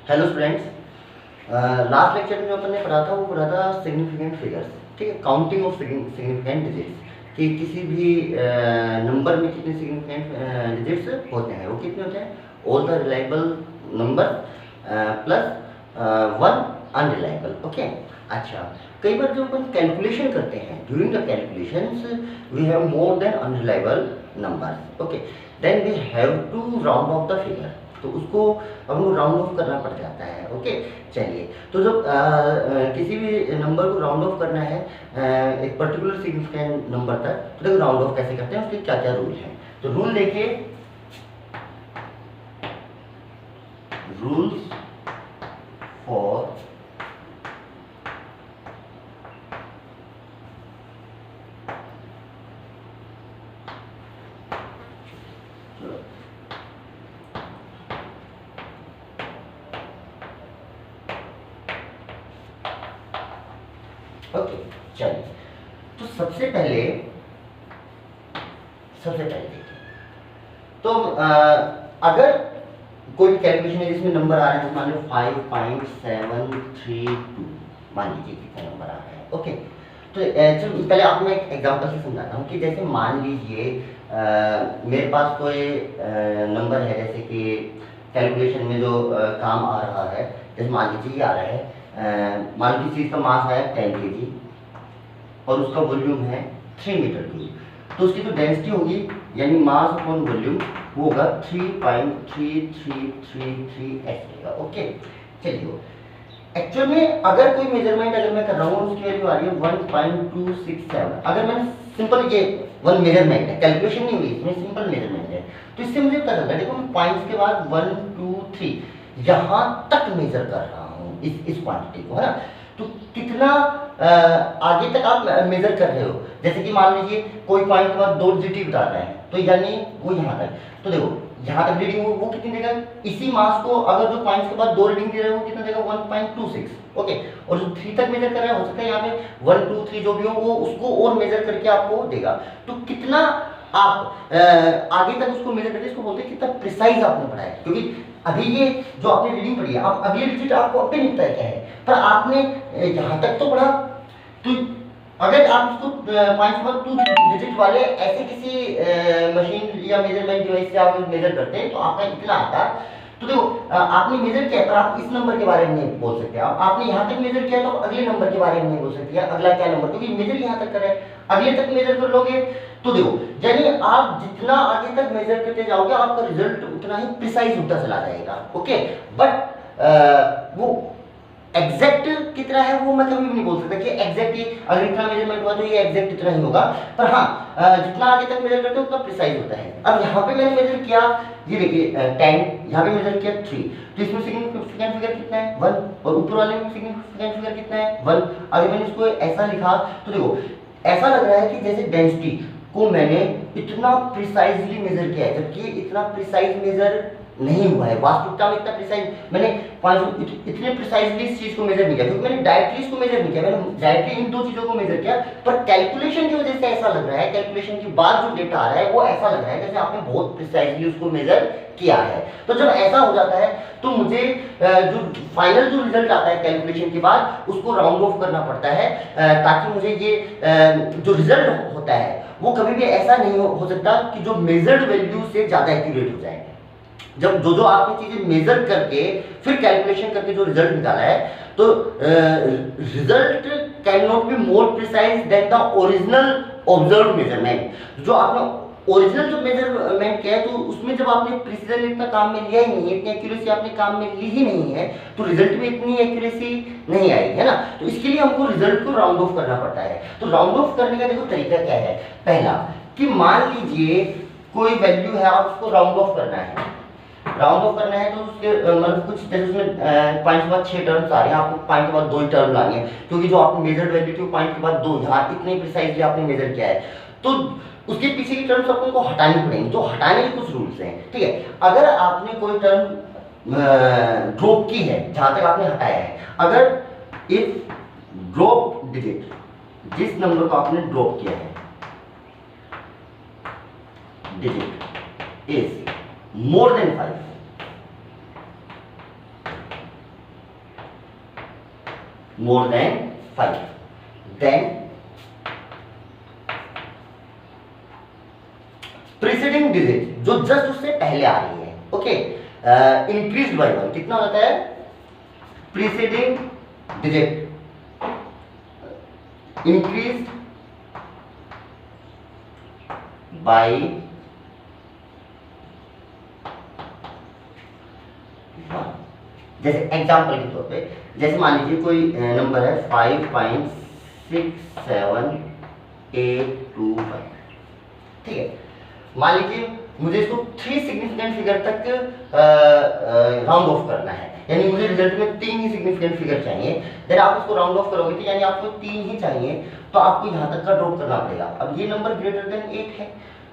Hello students, last lecture में जो अपन ने पढ़ा था वो पढ़ा था सिग्निफिकेंट फिगर्स। ठीक है, काउंटिंग ऑफ सिग्निफिकेंट डिजिट्स कि किसी भी नंबर में कितने सिग्निफिकेंट डिजिट्स होते हैं। वो कितने होते हैं? All the reliable number plus one unreliable. Okay, अच्छा, कई बार जब अपन कैलकुलेशन करते हैं, during the calculations we have more than unreliable numbers. Okay, then we have to round off the figure, तो उसको हमको राउंड ऑफ करना पड़ जाता है। ओके, चलिए, तो जब किसी भी नंबर को राउंड ऑफ करना है एक पर्टिकुलर सिग्निफिकेंट नंबर तक, तो देखो राउंड ऑफ कैसे करते हैं, उसके क्या क्या रूल हैं। तो रूल देखिए, रूल्स फॉर ओके, चलिए, तो सबसे पहले देखिए, तो अगर कोई कैलकुलेशन है जिसमें नंबर आ रहा है, मान लो 5.732, मान लीजिए कितना नंबर आ रहा है। ओके, तो चलो पहले आपको मैं एक एग्जांपल से समझाता हूँ कि जैसे मान लीजिए मेरे पास कोई नंबर है, जैसे कि कैलकुलेशन में जो काम आ रहा है, जैसे मान लीजिए ये आ रहा है, मान लीजिए चीज़ का मास है 10 kg और उसका वॉल्यूम है 3 मीटर क्यूब, तो उसकी जो डेंसिटी होगी यानी मास अपॉन वॉल्यूम वो होगा 3.3333 होगा। ओके, चलिए, एक्चुअल में अगर कोई मेजरमेंट अगर मैं कर रहा हूँ, उसकी वैल्यू आ रही है 1.267। अगर मैंने सिंपल ये वन मेजरमेंट है, कैलकुलेशन नहीं हुई इसमें, सिंपल मेजरमेंट है, तो इससे मुझे पता चलता है, देखो मैं पॉइंट्स के बाद 1 2 3 यहाँ तक मेजर कर रहा हूँ इस क्वांटिटी को, है ना। तो कितना आगे तक आप मेजर कर रहे हो, जैसे कि मान लीजिए कोई पॉइंट के बाद 2 डिजिट बता रहे हैं, तो यानी वो यहाँ तक, तो देखो यहाँ तक रीडिंग वो कितनी देगा, इसी मास को अगर जो पॉइंट्स के बाद 2 रीडिंग दे रहे हो वो कितना देगा, 1.26। ओके, और जो 3 तक मेजर कर रहे हैं, हो सकता है यहाँ पे 1 2 3 जो भी हो वो उसको और मेजर करके आपको देगा। तो कितना आप आगे तक उसको मेजर करके इसको बोलते हैं कितना प्रिसाइज आपने पढ़ाया, क्योंकि अभी ये जो आपने रीडिंग पढ़ी है, अब ये डिजिट आपको अब भी नहीं पता क्या है, पर आपने यहाँ तक तो पढ़ा। तो अगर आप उसको 5.2 डिजिट वाले ऐसे किसी मशीन या मेजरमेंट डिवाइस से आप मेजर करते हैं तो आपका इतना आता। तो देखो आपने मेजर किया, पर आप इस नंबर के बारे में नहीं बोल सकते, आपने यहाँ तक मेजर किया तो अगले नंबर के बारे में नहीं बोल सकते, अगला क्या नंबर, क्योंकि मेजर यहाँ तक करें, अगले तक मेजर कर लोगे तो देखो, यानी आप जितना आगे तक मेजर करते जाओगे आपका रिजल्ट उतना ही प्रिसाइज होता चला जाएगा। ओके, बट वो एग्जैक्ट कितना है वो मैं कभी भी नहीं बोल सकता कि एग्जैक्ट ही अगर इतना मेजरमेंट हुआ तो ये एग्जैक्ट इतना ही होगा, पर हाँ जितना आगे तक मेजर करते हो उतना प्रिसाइज होता है। अब यहाँ पे मैंने मेजर किया, ये देखिए 10, यहाँ पे मेजर किया 3, तो इसमें सिग्निफिकेंट फिगर कितना है 1, और ऊपर वाले में सिग्निफिकेंट फिगर कितना है 1। अगर मैंने इसको ऐसा लिखा तो देखो ऐसा लग रहा है कि जैसे डेंसिटी को मैंने इतना प्रिसाइजली मेजर किया है, जबकि इतना प्रिसाइज मेजर नहीं हुआ है। वास्तविकता में इतना प्रिसाइज मैंने इतने प्रिसाइजली इस चीज को मेजर नहीं किया, क्योंकि मैंने डायरेक्टली इसको मेजर नहीं किया, मैंने डायरेक्टली इन दो चीजों को मेजर किया, पर कैलकुलेशन की वजह से ऐसा लग रहा है, कैलकुलेशन के बाद जो डेटा आ रहा है वो ऐसा लग रहा है जैसे आपने बहुत प्रिसाइजली उसको मेजर किया है। तो जब ऐसा हो जाता है तो मुझे जो फाइनल जो रिजल्ट आता है कैलकुलेशन के बाद उसको राउंड ऑफ करना पड़ता है, ताकि मुझे ये जो रिजल्ट होता है वो कभी भी ऐसा नहीं हो सकता कि जो मेजर्ड वैल्यू से ज्यादा एक्यूरेट हो जाए। जब जो आपने चीजें मेजर करके फिर कैलकुलेशन करके जो रिजल्ट निकाला है, तो result can not be more precise than the original observed measurement. जो आपने ओरिजिनल जो मेजरमेंट किया है तो उसमें जब आपने प्रिसीजन इतना काम में लिया ही नहीं है, इतनी एक्यूरेसी आपने काम में ली ही नहीं है, तो रिजल्ट में इतनी एक्यूरेसी नहीं आएगी, है ना। तो इसके लिए हमको रिजल्ट को राउंड ऑफ करना पड़ता है। तो राउंड ऑफ करने का देखो तरीका क्या है। पहला कि मान लीजिए कोई वैल्यू है, आप उसको राउंड ऑफ करना है, राउंड ऑफ करना है तो उसके मतलब कुछ जैसे उसमें पॉइंट के बाद 6 टर्म्स आ रहे हैं, आपको पॉइंट के बाद 2 ही टर्म लानी है, क्योंकि जो आपने मेजर्ड वैल्यू थी पॉइंट के बाद 2, यहाँ इतने प्रिसाइजली आपने मेजर किया है, तो उसके पीछे की टर्म्स आपको हटानी पड़ेंगी। तो हटाने के कुछ रूल्स हैं, ठीक है। अगर आपने कोई टर्म ड्रॉप की है जहां तक आपने हटाया है, अगर इफ ड्रॉप डिजिट, जिस नंबर को आपने ड्रॉप किया है digit is more than 5, more than 5, then preceding digit जो जस्ट उससे पहले आ रही है, ओके, इंक्रीज बाय 1 कितना होता है, प्रीसीडिंग डिजिट इंक्रीज बाय 1, जैसे एग्जांपल के तौर पे, जैसे मान लीजिए कोई नंबर है 5.67825, ठीक है, मान लीजिए मुझे इसको 3 सिग्निफिकेंट फिगर तक राउंड ऑफ करना है, यानी मुझे रिजल्ट में 3 ही सिग्निफिकेंट फिगर चाहिए, देन आप इसको राउंड ऑफ करोगे तो यानी आपको 3 ही चाहिए, तो आपको यहाँ तक का ड्रॉप करना पड़ेगा। अब ये नंबर ग्रेटर देन 8 है,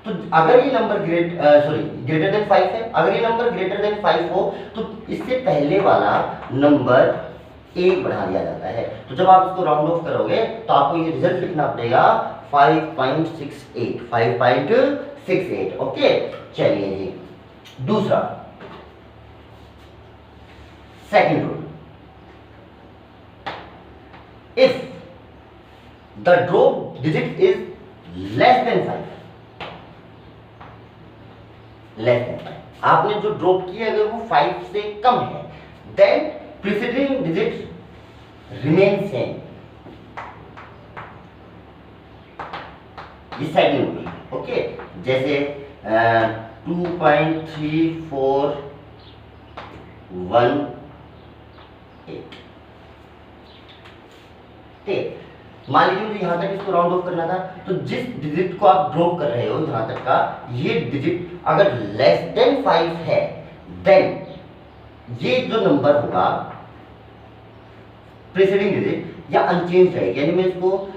तो अगर ये नंबर ग्रेटर देन 5 है, अगर ये नंबर ग्रेटर देन 5 हो तो इससे पहले वाला नंबर 1 बढ़ा दिया जाता है। तो जब आप इसको राउंड ऑफ करोगे तो आपको ये रिजल्ट लिखना पड़ेगा 5.68, ओके। चलिए जी, दूसरा second rule, if the drop digit is less than 5, आपने जो ड्रॉप किया अगर वो 5 से कम है, then preceding digit remain same, ये सेकंड रूल, ओके। जैसे 2.3418, ठीक, मान लीजिए मुझे यहां तक इसको राउंड ऑफ करना था, तो जिस डिजिट को आप ड्रॉप कर रहे हो यहां तक का, ये डिजिट अगर लेस देन 5 है, देन ये जो नंबर होगा प्रीसीडिंग डिजिट या अनचेंज रहेगी, यानी मैं इसको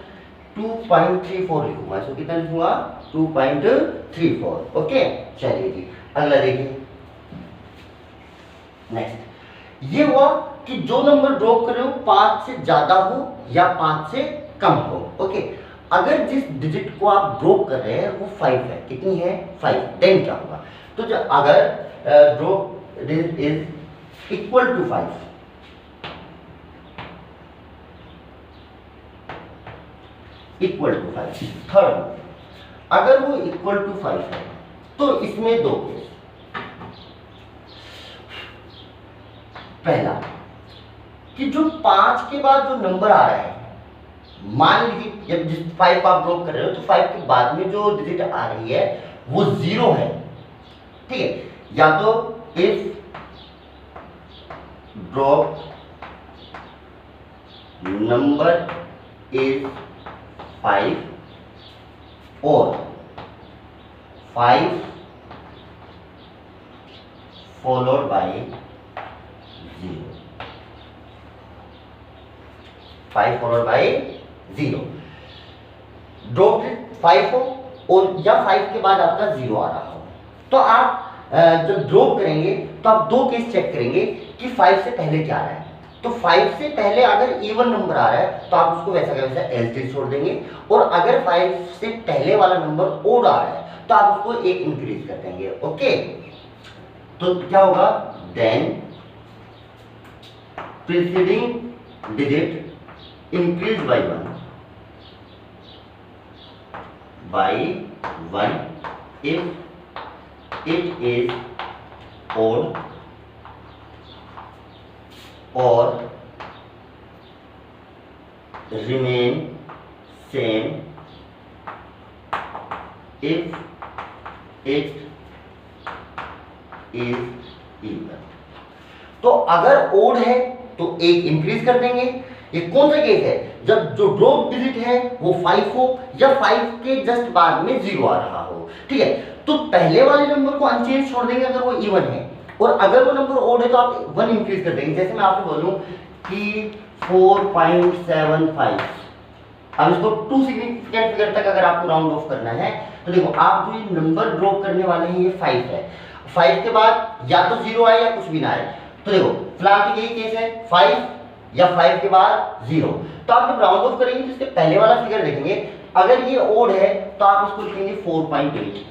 2.34 लिखूंगा, इसको कितना लिखूंगा 2.34, ओके। चलिए जी, अगला देखिए, नेक्स्ट, ये हुआ कि जो नंबर ड्रॉप कर रहे हो 5 से ज्यादा हो या 5 से कम हो, ओके। अगर जिस डिजिट को आप ड्रॉप कर रहे हैं वो 5 है, कितनी है 5, देन क्या होगा, तो जब अगर drop digit is equal to 5, third, अगर वो इक्वल टू 5 है तो इसमें दो केस, पहला कि जो 5 के बाद जो नंबर आ रहा है, मान लीजिए जब जिस 5 आप ड्रॉप कर रहे हो तो 5 के बाद में जो डिजिट आ रही है वो 0 है, ठीक है, या तो इफ ड्रॉप नंबर इज 5 और 5 followed by 0, 5 followed by 0, drop 5 हो और या 5 के बाद आपका 0 आ रहा हो, तो आप जब ड्रॉप करेंगे तो आप दो केस चेक करेंगे कि 5 से पहले क्या आ रहा है। तो 5 से पहले अगर इवन नंबर आ रहा है तो आप उसको वैसा का वैसा एल्सिफ छोड़ देंगे, और अगर 5 से पहले वाला नंबर ओड आ रहा है तो आप उसको एक इंक्रीज कर देंगे, ओके। तो क्या होगा, then preceding digit increase by 1 if it is odd or remain same if it is even। तो अगर ओड है तो एक इंक्रीज कर देंगे। ये कौन सा केस है, जब जो ड्रॉप डिजिट है वो 5 हो या 5 के जस्ट बाद में 0 आ रहा हो, ठीक है। तो पहले वाले नंबर को अनचेंज छोड़ देंगे अगर वो इवन है, और अगर वो नंबर ओड है तो आप 1 इंक्रीज कर देंगे। जैसे मैं आपको बोलूं कि 4.75, अब इसको 2 सिग्निफिकेंट फिगर तक अगर आपको राउंड ऑफ करना है तो देखो आप जो ये नंबर ड्रॉप करने वाले हैं ये 5 है, 5 के बाद या तो 0 आए या कुछ भी ना आए। तो देखो फिलहाल तो यही केस है, 5 या 5 के बाद 0। तो आप जब राउंड ऑफ करेंगे तो इसके पहले वाला फिगर देखेंगे, अगर ये ओड है तो आप इसको लिखेंगे 4.8,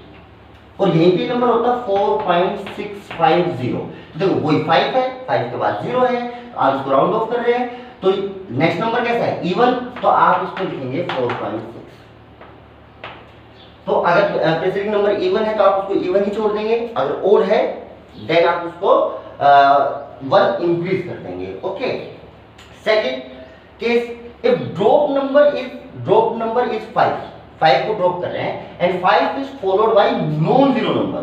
और यहीं पे नंबर होता है 4.650। तो देखो वही 5 है, 5 के बाद 0 है, आप इसको राउंड ऑफ कर रहे हैं तो नेक्स्ट नंबर कैसा है इवन, तो आप इसको लिखेंगे 4.6। तो अगर प्रीसीडिंग नंबर इवन है तो आप उसको इवन ही छोड़ देंगे, अगर ओड है देन आप उसको 1 इंक्रीज कर देंगे। Okay, second case, if drop number is 5 को ड्रॉप कर रहे हैं and 5 is followed by non zero number,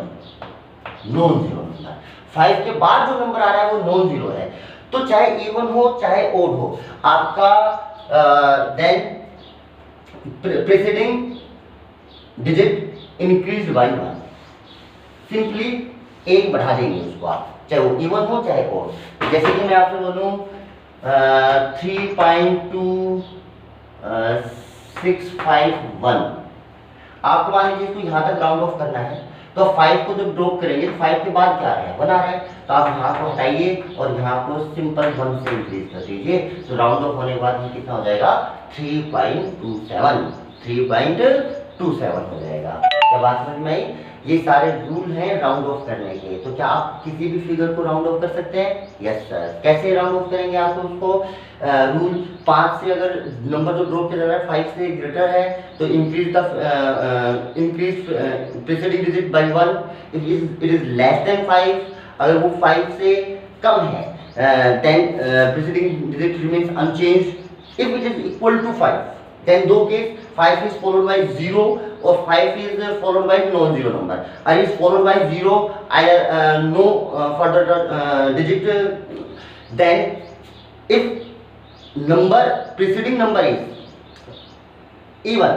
5 के बाद जो नंबर आ रहा है वो नॉन जीरो है, तो चाहे इवन हो चाहे ओड हो, आपका then preceding digit increase by 1, simply 1 बढ़ा देंगे उसको आप, चाहे वो इवन हो चाहे ओड। जैसे कि मैं आपसे बोलूं 3.2651, आपको मान लीजिए इसको यहाँ तक राउंड ऑफ करना है, तो 5 को जब ड्रॉप करेंगे 5 के बाद क्या आ रहा है 1 आ रहा है, तो आप यहाँ को हटाइए और यहाँ को सिंपल 1 से इंक्रीज कर दीजिए, तो राउंड ऑफ होने के बाद ये कितना हो जाएगा 3.27 हो जाएगा। क्या बात समझ में आई? ये सारे रूल हैं राउंड ऑफ करने के। तो क्या आप किसी भी फिगर को राउंड ऑफ कर सकते हैं? Yes sir. कैसे राउंड ऑफ करेंगे आप उसको? रूल 5 से अगर नंबर जो ड्रॉप किया जा रहा है 5 से ग्रेटर है तो increase preceding digit by 1, it is less than 5, अगर वो 5 से कम है then preceding digit remains unchanged, if it is equal to 5 then दो केस 5 is followed by 0 और 5 is followed by non-zero number, or is followed by 0 either no further digit, then if number preceding number is even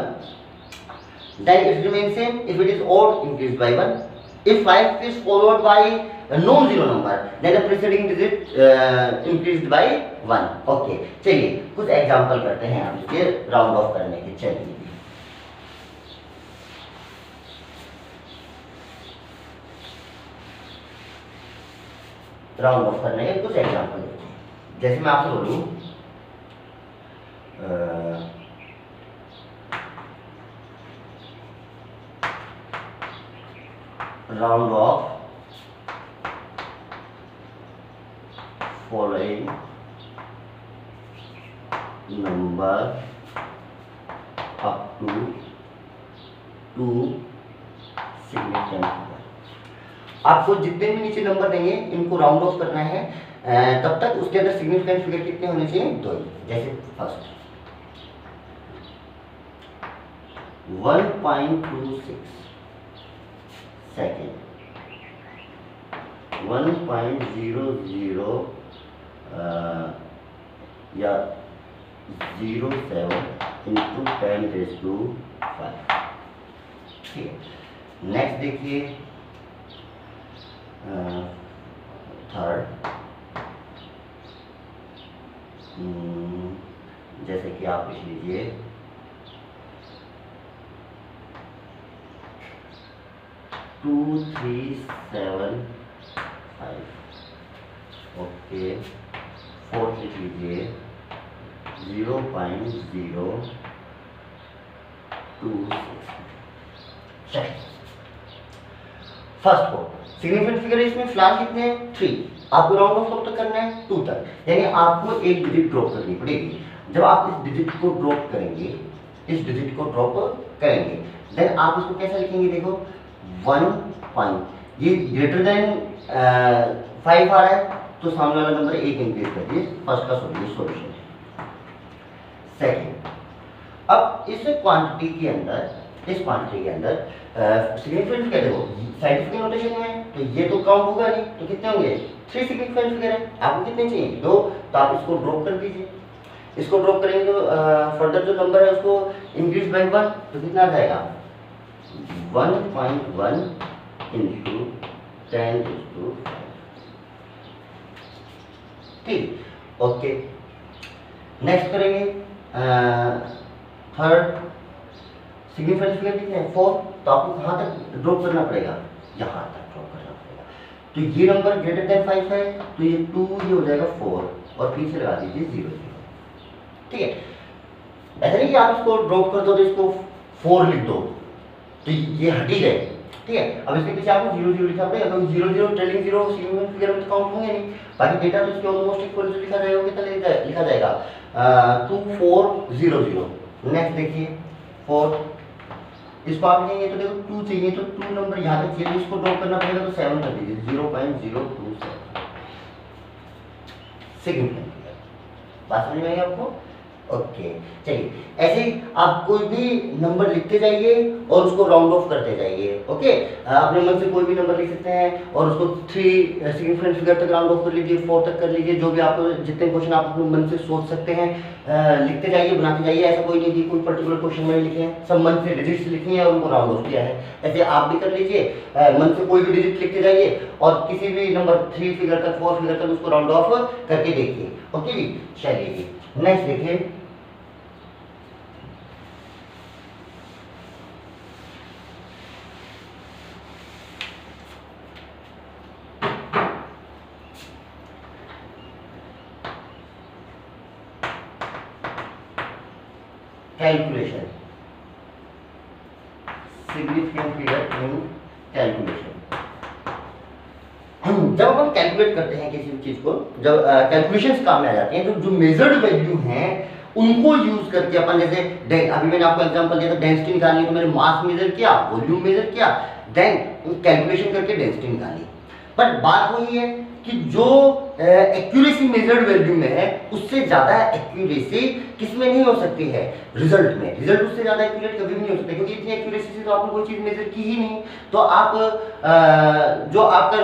then it remains same, if it is odd increased by 1, if 5 is followed by a non-zero number then the preceding digit increased by 1। Okay, चलिए कुछ example करते हैं हम इसके round of करने के। चलिए round of करने के कुछ एग्जांपल देते हैं। जैसे मैं आपसे बोलूं round of following number up to 2 significant number। आपको जितने भी नीचे नंबर देंगे इनको राउंड ऑफ करना है, तब तक उसके अंदर सिग्निफिकेंट फिगर कितने होने चाहिए? 2। जैसे फर्स्ट 1.26, सेकेंड 1.00 या 07 इंटू 10⁵5। ठीक है, नेक्स्ट देखिए थर्ड, जैसे कि आप लिख लीजिए 2375। ओके, फोर्थ लिख लीजिए 0.026। फर्स्ट को सिग्निफिकेंट फिगर इसमें फिलहाल कितने हैं? 3। आपको राउंड ऑफ कब तक करना है? 2 तक, यानी आपको एक डिजिट ड्रॉप करनी पड़ेगी। जब आप इस डिजिट को ड्रॉप करेंगे, देन आप इसको कैसे लिखेंगे? देखो 1 पॉइंट, ये ग्रेटर देन 5 आ रहा है तो सामने वाला नंबर 1 इंक्रीज कर दिए, फर्स्ट का सॉल्यूशन है। सेकंड, अब इस क्वांटिटी के अंदर सिग्निफिकेंट फिगर देखो साइंटिफिक नोटेशन में, तो ये तो काउंट होगा नहीं, तो कितने होंगे? 3 सिग्निफिकेंट फिगर है। आपको कितने चाहिए? 2, तो आप इसको ड्रॉप कर दीजिए। इसको ड्रॉप करेंगे तो फर्दर जो नंबर है उसको इंक्रीज बाय 1, तो कितना आ जाएगा? 1.1 इंटू 10⁵5। ठीक, ओके। नेक्स्ट करेंगे थर्ड, सिग्निफिकेंट फिगर कितने हैं? 4, तो आपको कहाँ तक ड्रॉप करना पड़ेगा? यहाँ तक ड्रॉप करना पड़ेगा। तो ये नंबर ग्रेटर देन 5 है तो ये 2 ये हो जाएगा 4 और पीछे लगा दीजिए 0 0। ठीक है, ऐसा नहीं कि आप इसको ड्रॉप कर दो तो इसको 4 लिख दो तो ये हट ही गए। ठीक है, अब इसके पीछे आपको 0 0 लिखना पड़ेगा, क्योंकि 0 0 ट्रेलिंग 0 सिग्निफिकेंट फिगर में काउंट होंगे नहीं। बाकी डेटा तो इसके ऑलमोस्ट इक्वल जो लिखा जाएगा कितना लिखा जाएगा 2400। नेक्स्ट देखिए 4, इसको आप लिखेंगे तो देखो 2 चाहिए तो 2 नंबर यहाँ पे चाहिए, इसको ड्रॉप करना पड़ेगा तो 7 कर दीजिए 0.027 सिग्निफिकेंट। बात समझ में आई आपको? ओके चलिए, ऐसे ही आप कोई भी नंबर लिखते जाइए और उसको राउंड ऑफ करते जाइए। ओके, अपने मन से कोई भी नंबर लिख सकते हैं और उसको 3 सिग्निफिकेंट फिगर तक राउंड ऑफ कर लीजिए, 4 तक कर लीजिए, जो भी आपको जितने क्वेश्चन आप अपने मन से सोच सकते हैं लिखते जाइए, बनाते जाइए। ऐसा कोई नहीं कि कोई पर्टिकुलर क्वेश्चन मैंने लिखे हैं, सब मन से डिजिट्स लिखी हैं और उनको राउंड ऑफ किया है। ऐसे आप भी कर लीजिए, मन से कोई भी डिजिट लिखते जाइए और किसी भी नंबर 3 फिगर तक 4 फिगर तक उसको राउंड ऑफ करके देखिए। ओके जी, चलिए जी नेक्स्ट देखिए। Calculation, significant figure in calculation. जब हम कैलकुलेट करते हैं किसी भी चीज को, जब कैलकुलेशंस काम में आ जाती हैं, जो मेजर्ड वैल्यू हैं उनको यूज करके अपन, जैसे अभी मैंने आपको एग्जांपल दिया था डेंसिटी निकालनी, तो मैंने मास मेजर किया, वॉल्यूम मेजर किया, देन कैलकुलेशन करके डेंसिटी निकाली। बट बात वही है कि जो एक्यूरेसी मेजर्ड वैल्यू में है उससे ज्यादा एक्यूरेसी किसमें नहीं हो सकती है, रिजल्ट में। रिजल्ट उससे ज्यादा एक्यूरेट कभी भी नहीं हो सकता, क्योंकि इतनी एक्यूरेसी से तो आपने कोई चीज मेजर की ही नहीं, तो आप जो आपका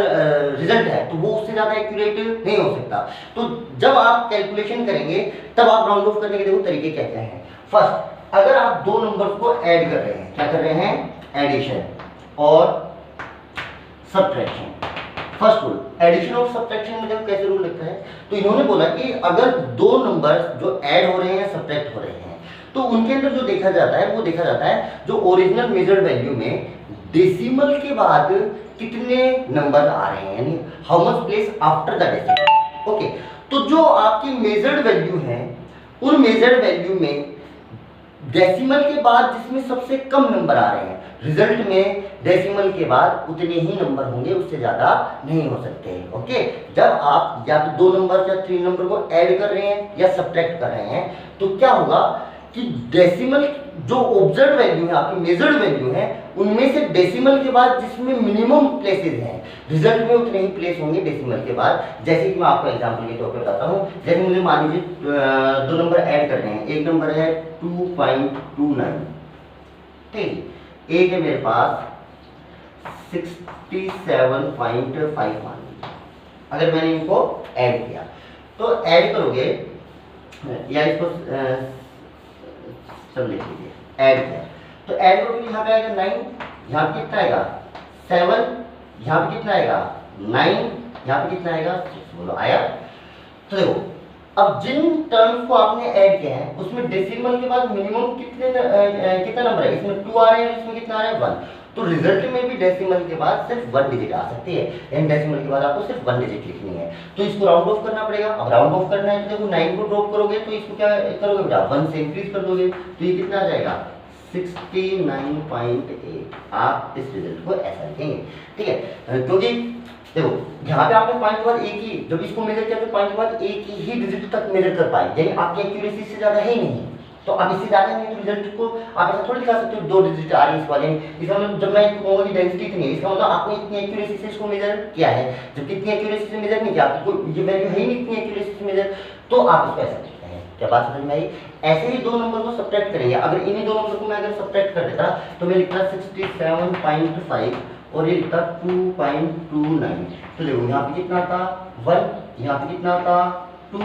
रिजल्ट है तो वो उससे ज्यादा एक्यूरेट नहीं हो सकता। तो जब आप कैलकुलेशन करेंगे तब आप राउंड ऑफ करने के देखो तरीके क्या क्या हैं। फर्स्ट, अगर आप दो नंबर्स को ऐड कर रहे हैं, क्या कर रहे हैं, एडिशन और सब्ट्रैक्शन। फर्स्ट रूल एडिशन और सब्ट्रैक्शन में देखो कैसे रूल लगता है। तो इन्होंने बोला कि अगर दो नंबर्स जो ऐड हो रहे हैं या सब्ट्रैक्ट हो रहे हैं तो उनके अंदर जो देखा जाता है वो देखा जाता है जो ओरिजिनल मेजर्ड वैल्यू में डेसिमल के बाद कितने नंबर आ रहे हैं, यानी how much place after the decimal. Okay, तो जो आपकी मेजर्ड वैल्यू है उन मेजर्ड वैल्यू में डेसिमल के बाद जिसमें सबसे कम नंबर आ रहे हैं, रिजल्ट में डेसिमल के बाद उतने ही नंबर होंगे, उससे ज्यादा नहीं हो सकते हैं। ओके, जब आप या तो 2 नंबर या 3 नंबर को ऐड कर रहे हैं या सब्ट्रैक्ट कर रहे हैं तो क्या होगा कि डेसिमल जो ऑब्जर्व वैल्यू है, आपकी मेजर्ड वैल्यू है, उनमें से डेसिमल के बाद जिसमें मिनिमम प्लेसेस हैं, रिजल्ट में उतने ही प्लेस होंगे डेसिमल के बाद। जैसे कि मैं आपको एग्जांपल के तौर पे बताता हूँ, जैसे मुझे मान लीजिए 2 नंबर ऐड करने हैं। एक नंबर है 2.29, ठीक, एक है मेरे पास 67.5 मान लीजिए। अगर मैंने इनको ऐड किया तो ऐड करोगे या इसको सब लिख लीजिए, ऐड किया तो ऐड करोगे, यहाँ पे आएगा 9, यहाँ पे कितना आएगा 7, यहाँ पे कितना आएगा 9, यहाँ पे कितना आएगा 6। बोलो आया? तो देखो अब जिन टर्म्स को आपने ऐड किया है उसमें डेसिमल के बाद मिनिमम कितना नंबर है, इसमें 2 आ रहे हैं, इसमें कितना आ रहा है 1। तो रिजल्ट में भी डेसिमल के बाद सिर्फ 1 डिजिट आ सकती है, यानी डेसिमल के बाद आपको सिर्फ 1 डिजिट लिखनी है। तो इसको राउंड ऑफ करना पड़ेगा। अब राउंड ऑफ करना है तो देखो 9 को ड्रॉप करोगे तो इसको क्या करोगे बेटा, 1 से इंक्रीज कर दोगे तो ये कितना आ जाएगा 69.8। आप इस रिजल्ट को ऐसा लिखेंगे, ठीक है, क्योंकि देखो यहाँ पे आपने 5 के बाद एक ही, जब इसको मेजर किया तो 5 के बाद एक ही डिजिट तक मेजर कर पाए, यानी आपकी एक्यूरेसी से ज्यादा है ही नहीं। तो अब इससे ज्यादा नहीं तो रिजल्ट को आप ऐसा थोड़ी दिखा सकते हो 2 डिजिट आ रही है इस वाले। इसका मतलब जब मैं कहूँगा कि डेंसिटी इतनी है, इसका मतलब आपने इतनी एक्यूरेसी से इसको मेजर किया है, जबकि इतनी एक्यूरेसी से मेजर नहीं किया, आपको ये वैल्यू है ही नहीं इतनी एक्यूरेसी से मेजर, तो आप इसको ऐसा लिखते हैं। क्या बात समझ में आई? ऐसे ही 2 नंबर को सब्ट्रैक्ट करेंगे। अगर इन्हीं 2 नंबर को मैं अगर सब्ट्रैक्ट कर देता तो मैं लिखता 67.5 और ये लिखता 2.29। तो देखो यहाँ पे कितना था 1, यहाँ पे कितना था 2,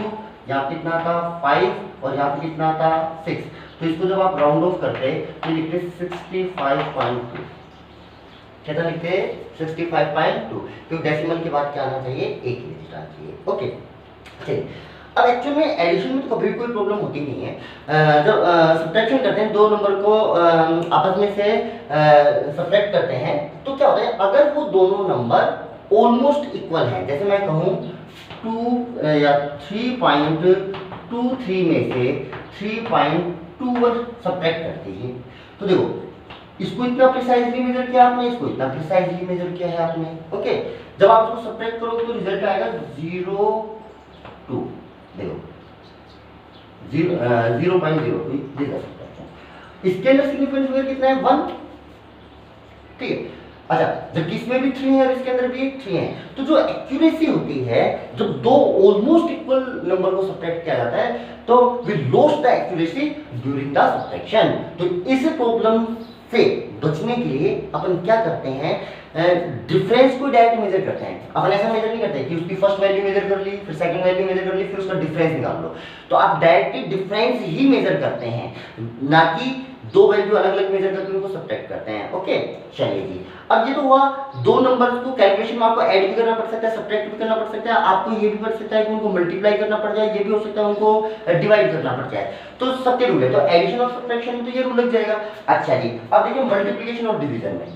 यहाँ पे कितना था 5 और यहाँ पे कितना था 6। तो इसको जब आप राउंड ऑफ करते तो लिखते 65.2। कितना लिखते 65.2, क्योंकि डेसिमल के बाद क्या आना चाहिए, एक ही डिजिट आना चाहिए। ओके चलिए, अब एक्चुअल में एडिशन में तो कभी भी कोई प्रॉब्लम होती नहीं है। जब सब्ट्रैक्शन करते हैं 2 नंबर को आपस में से सब्ट्रैक्ट करते हैं तो क्या होता है, अगर वो दोनों नंबर ऑलमोस्ट इक्वल हैं, जैसे मैं कहूँ 2 या 3.23 में से 3.21 सब्ट्रैक्ट करते हैं, तो देखो इसको इतना प्रिसाइजली मेजर किया आपने, इसको इतना प्रिसाइजली मेजर किया है आपने। ओके, जब आप उसको सब्ट्रैक्ट करोगे तो रिजल्ट आएगा 0.2, देखो 0.02 देगा सब्ट्रैक्शन। इसके अंदर सिग्निफिकेंस फिगर कितना है 1, ठीक है। अच्छा, जबकि इसमें भी 3 है और इसके अंदर भी 3 है, तो जो एक्यूरेसी होती है जब दो ऑलमोस्ट इक्वल नंबर को सब्ट्रैक्ट किया जाता है तो we lost the accuracy during the subtraction. तो इस प्रॉब्लम से बचने के लिए अपन क्या करते हैं, डिफरेंस को डायरेक्ट मेजर करते हैं। अपन ऐसा मेजर नहीं करते कि उसकी फर्स्ट वैल्यू मेजर कर ली, फिर सेकंड वैल्यू मेजर कर ली, फिर उसका डिफरेंस निकाल लो। तो आप डायरेक्टली डिफरेंस ही मेजर करते हैं, ना कि दो वैल्यू अलग अलग मेजर करके उनको सब्ट्रैक्ट करते हैं। ओके, चलिए जी। अब ये तो हुआ दो नंबर्स को कैलकुलेशन में आपको ऐड भी करना पड़ सकता है, सब्ट्रैक्ट भी करना पड़ सकता है, आपको ये भी पड़ सकता है कि उनको मल्टीप्लाई करना पड़ जाए, ये भी हो सकता है उनको डिवाइड करना पड़ जाए। तो सबके रूल है, तो एडिशन और सब्ट्रैक्शन में तो ये रूल लग जाएगा। अच्छा जी, अब देखिए मल्टीप्लिकेशन और डिवीजन में